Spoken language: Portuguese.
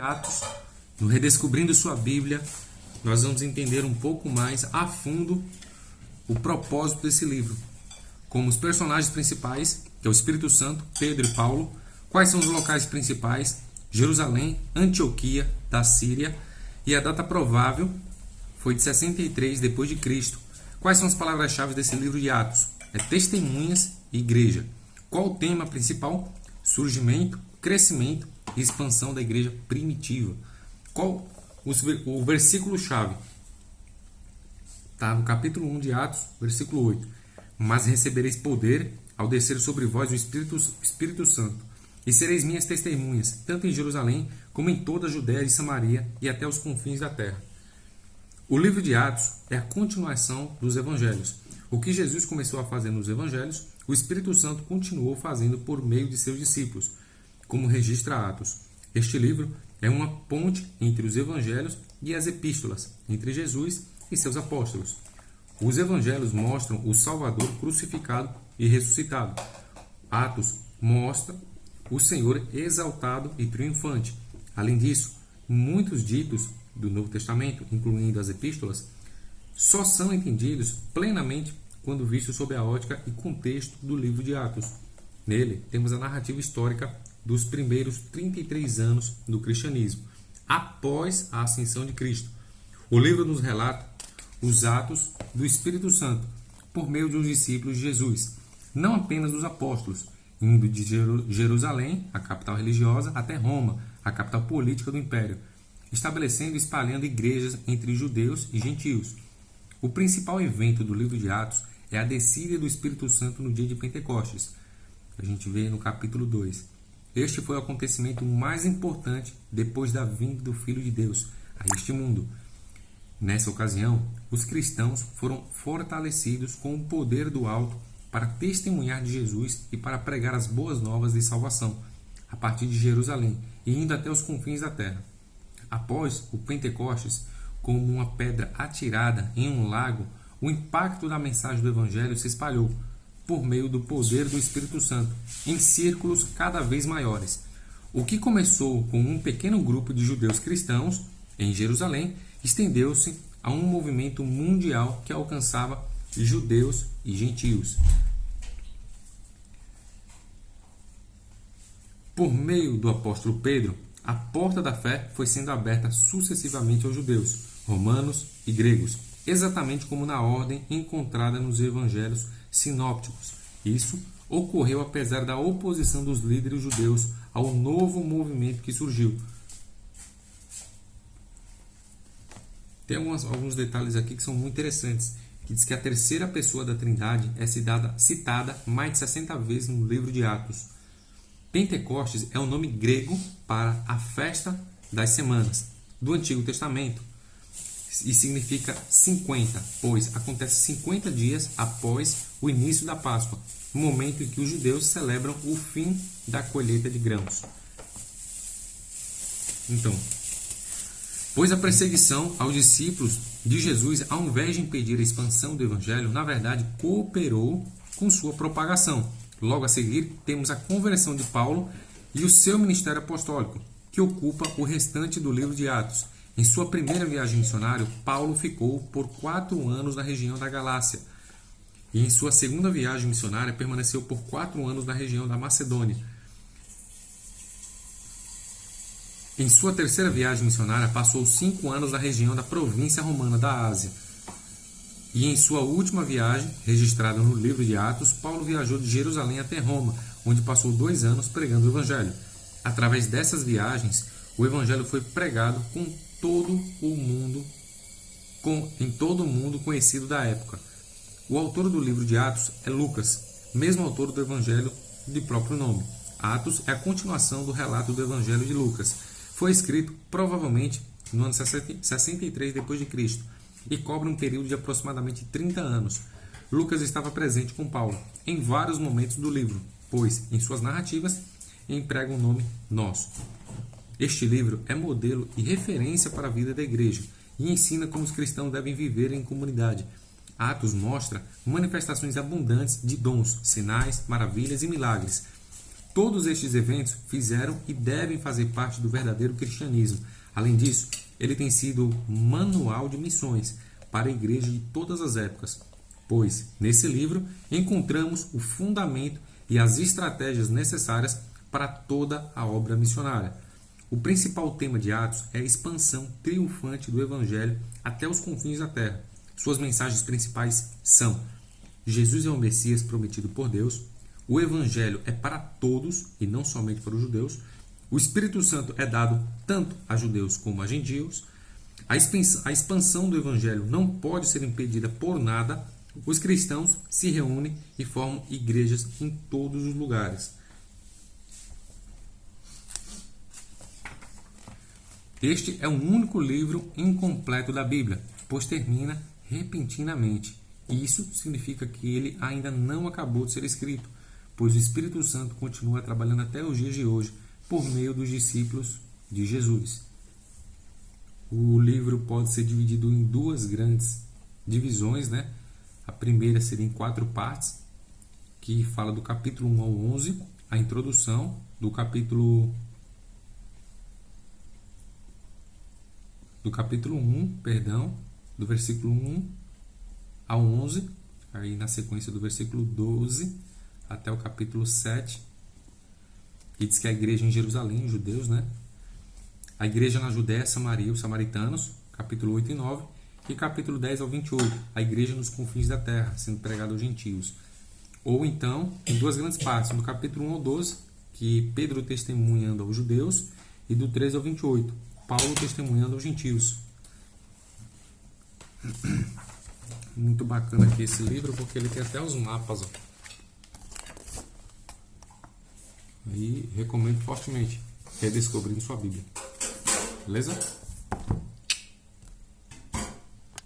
Atos, no Redescobrindo Sua Bíblia, nós vamos entender um pouco mais a fundo o propósito desse livro. Como os personagens principais, que é o Espírito Santo, Pedro e Paulo, quais são os locais principais, Jerusalém, Antioquia, da Síria, e a data provável foi de 63 depois de Cristo. Quais são as palavras-chave desse livro de Atos? É testemunhas e igreja. Qual o tema principal? Surgimento, crescimento e expansão da igreja primitiva. Qual o versículo-chave? Está no capítulo 1 de Atos, versículo 8. Mas recebereis poder ao descer sobre vós o Espírito Santo, e sereis minhas testemunhas, tanto em Jerusalém como em toda a Judéia e Samaria e até os confins da terra. O livro de Atos é a continuação dos evangelhos. O que Jesus começou a fazer nos evangelhos, o Espírito Santo continuou fazendo por meio de seus discípulos, como registra Atos. Este livro é uma ponte entre os evangelhos e as epístolas, entre Jesus e seus apóstolos. Os evangelhos mostram o Salvador crucificado e ressuscitado. Atos mostra o Senhor exaltado e triunfante. Além disso, muitos ditos do Novo Testamento, incluindo as epístolas, só são entendidos plenamente quando vistos sob a ótica e contexto do livro de Atos. Nele, temos a narrativa histórica dos primeiros 33 anos do cristianismo, após a ascensão de Cristo. O livro nos relata os atos do Espírito Santo, por meio dos discípulos de Jesus, não apenas dos apóstolos, indo de Jerusalém, a capital religiosa, até Roma, a capital política do Império, estabelecendo e espalhando igrejas entre judeus e gentios. O principal evento do livro de Atos é a descida do Espírito Santo no dia de Pentecostes. A gente vê no capítulo 2. Este foi o acontecimento mais importante depois da vinda do Filho de Deus a este mundo. Nessa ocasião, os cristãos foram fortalecidos com o poder do alto para testemunhar de Jesus e para pregar as boas novas de salvação, a partir de Jerusalém e indo até os confins da terra. Após o Pentecostes, como uma pedra atirada em um lago, o impacto da mensagem do Evangelho se espalhou, por meio do poder do Espírito Santo, em círculos cada vez maiores. O que começou com um pequeno grupo de judeus cristãos em Jerusalém, estendeu-se a um movimento mundial que alcançava judeus e gentios. Por meio do apóstolo Pedro, a porta da fé foi sendo aberta sucessivamente aos judeus, romanos e gregos, exatamente como na ordem encontrada nos evangelhos sinópticos. Isso ocorreu apesar da oposição dos líderes judeus ao novo movimento que surgiu. Tem alguns detalhes aqui que são muito interessantes, que diz que a terceira pessoa da Trindade é citada mais de 60 vezes no livro de Atos. Pentecostes é o nome grego para a festa das semanas do Antigo Testamento e significa 50, pois acontece 50 dias após o início da Páscoa, momento em que os judeus celebram o fim da colheita de grãos. Então, pois a perseguição aos discípulos de Jesus, ao invés de impedir a expansão do Evangelho, na verdade cooperou com sua propagação. Logo a seguir, temos a conversão de Paulo e o seu ministério apostólico, que ocupa o restante do livro de Atos. Em sua primeira viagem missionária, Paulo ficou por 4 anos na região da Galácia. E em sua segunda viagem missionária, permaneceu por 4 anos na região da Macedônia. Em sua terceira viagem missionária, passou 5 anos na região da província romana da Ásia. E em sua última viagem, registrada no livro de Atos, Paulo viajou de Jerusalém até Roma, onde passou 2 anos pregando o Evangelho. Através dessas viagens, o Evangelho foi pregado em todo o mundo conhecido da época. O autor do livro de Atos é Lucas, mesmo autor do Evangelho de próprio nome. Atos é a continuação do relato do Evangelho de Lucas. Foi escrito provavelmente no ano 63 d.C. e cobre um período de aproximadamente 30 anos. Lucas estava presente com Paulo em vários momentos do livro, pois em suas narrativas emprega o nome nosso. Este livro é modelo e referência para a vida da igreja e ensina como os cristãos devem viver em comunidade. Atos mostra manifestações abundantes de dons, sinais, maravilhas e milagres. Todos estes eventos fizeram e devem fazer parte do verdadeiro cristianismo. Além disso, ele tem sido manual de missões para a igreja de todas as épocas, pois, nesse livro, encontramos o fundamento e as estratégias necessárias para toda a obra missionária. O principal tema de Atos é a expansão triunfante do Evangelho até os confins da terra. Suas mensagens principais são: Jesus é o Messias prometido por Deus, o Evangelho é para todos e não somente para os judeus, o Espírito Santo é dado tanto a judeus como a gentios, a expansão do Evangelho não pode ser impedida por nada, os cristãos se reúnem e formam igrejas em todos os lugares. Este é o único livro incompleto da Bíblia, pois termina repentinamente. Isso significa que ele ainda não acabou de ser escrito, pois o Espírito Santo continua trabalhando até os dias de hoje por meio dos discípulos de Jesus. O livro pode ser dividido em duas grandes divisões, né? A primeira seria em 4 partes, que fala do capítulo 1 ao 11, a introdução, do capítulo 1, do versículo 1 ao 11, aí na sequência do versículo 12 até o capítulo 7, que diz que a igreja em Jerusalém, os judeus, né? A igreja na Judéia, Samaria, os samaritanos, capítulo 8 e 9, e capítulo 10 ao 28, a igreja nos confins da terra, sendo pregada aos gentios. Ou então, em 2 grandes partes, do capítulo 1 ao 12, que Pedro testemunhando aos judeus, e do 13 ao 28, Paulo testemunhando aos gentios. Muito bacana aqui esse livro, porque ele tem até os mapas, ó. Aí recomendo fortemente, redescobrindo sua Bíblia. Beleza?